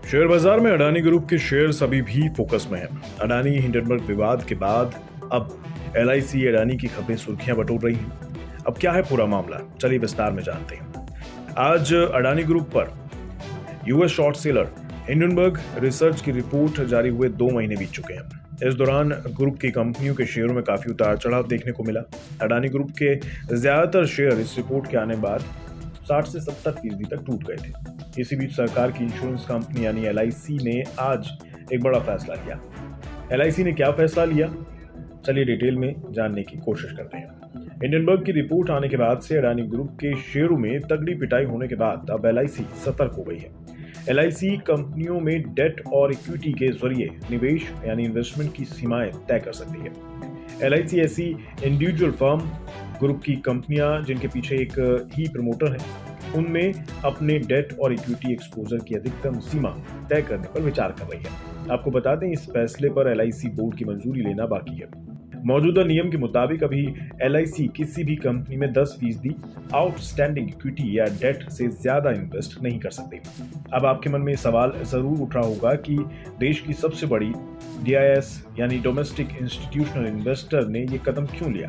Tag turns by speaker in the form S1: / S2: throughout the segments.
S1: Share बाजार में Adani group के शेयर्स अभी भी फोकस में हैं। अडानी हिंडनबर्ग विवाद के बाद अब एलआईसी अडानी की खबरें सुर्खियां बटोर रही हैं। अब क्या है पूरा मामला, चलिए विस्तार में जानते हैं। आज अडानी ग्रुप पर US short seller Hindenburg research की रिपोर्ट जारी हुए 2 महीने बीत चुके हैं। इस दौरान ग्रुप की कंपनियों के शेयरों में काफी उतार चढ़ाव देखने को मिला। अडानी ग्रुप के ज्यादातर शेयर इस रिपोर्ट के आने बाद 60 से 70% तक टूट गए थे। इसी बीच सरकार की इंश्योरेंस कंपनी यानी एलआईसी ने आज एक बड़ा फैसला लिया। एलआईसी ने क्या फैसला लिया, चलिए डिटेल में जानने की कोशिश करते हैं। हिंडनबर्ग की रिपोर्ट आने के बाद से अडानी ग्रुप के शेयरों में तगड़ी पिटाई होने के बाद अब एलआईसी सतर्क हो गई है। एलआईसी कंपनियों में डेट और इक्विटी के जरिए निवेश यानी इन्वेस्टमेंट की सीमाएं तय कर सकती है। एलआईसी ऐसी इंडिविजुअल फर्म ग्रुप की कंपनियां जिनके पीछे एक ही प्रमोटर है, उनमें अपने डेट और इक्विटी एक्सपोजर की अधिकतम सीमा तय करने पर विचार कर रही है। आपको बता दें, इस फैसले पर एलआईसी बोर्ड की मंजूरी लेना बाकी है। मौजूदा नियम के मुताबिक अभी एलआईसी किसी भी कंपनी में 10% आउटस्टैंडिंग इक्विटी या डेट से ज्यादा इन्वेस्ट नहीं कर सकते। अब आपके मन में सवाल जरूर उठ रहा होगा कि देश की सबसे बड़ी डीआईएस यानी डोमेस्टिक इंस्टीट्यूशनल इन्वेस्टर ने ये कदम क्यों लिया।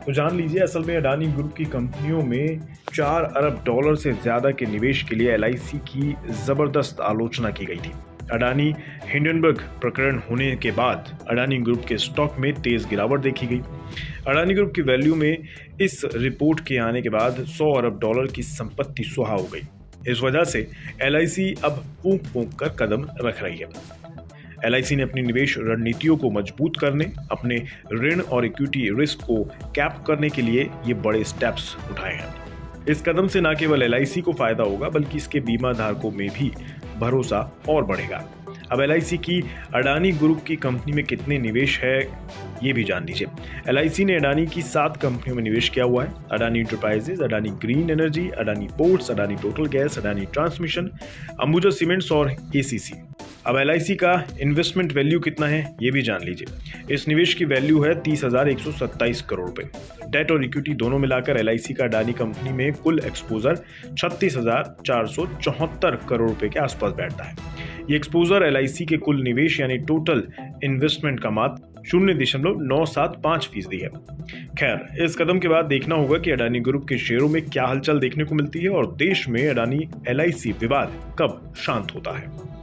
S1: तो जान लीजिए, असल में अडानी ग्रुप की कंपनियों में $4 अरब से ज्यादा के निवेश के लिए एलआईसी की जबरदस्त आलोचना की गई थी। अडानी हिंडनबर्ग प्रकरण होने के बाद अडानी ग्रुप के स्टॉक में तेज गिरावट देखी गई। अडानी ग्रुप की वैल्यू में इस रिपोर्ट के आने के बाद $100 अरब की संपत्ति सुहा हो गई। इस वजह से एलआईसी अब फूंक फूंक कर कदम रख रही है। एलआईसी ने अपनी निवेश रणनीतियों को मजबूत करने, अपने ऋण और इक्विटी रिस्क को कैप करने के लिए ये बड़े स्टेप्स उठाए हैं। इस कदम से न केवल एलआईसी को फायदा होगा बल्कि इसके बीमा धारकों में भी भरोसा और बढ़ेगा। अब एलआईसी की अडानी ग्रुप की कंपनी में कितने निवेश है ये भी जान लीजिए। एलआईसी ने अडानी की 7 कंपनियों में निवेश किया हुआ है। Adani enterprises, Adani green energy, Adani ports, Adani total gas, Adani transmission, Ambuja cements और एसीसी। अब एलआईसी का इन्वेस्टमेंट वैल्यू कितना है ये भी जान लीजिए। इस निवेश की वैल्यू है 30,127 करोड़ रुपए। डेट और इक्विटी दोनों मिलाकर एलआईसी का अडानी कंपनी में कुल एक्सपोजर 36,474 करोड़ रुपए के आसपास बैठता है। ये एक्सपोजर एलआईसी के कुल निवेश यानी टोटल इन्वेस्टमेंट का मात्र 0.975% है। खैर, इस कदम के बाद देखना होगा कि अडानी ग्रुप के शेयरों में क्या हलचल देखने को मिलती है और देश में अडानी एलआईसी विवाद कब शांत होता है।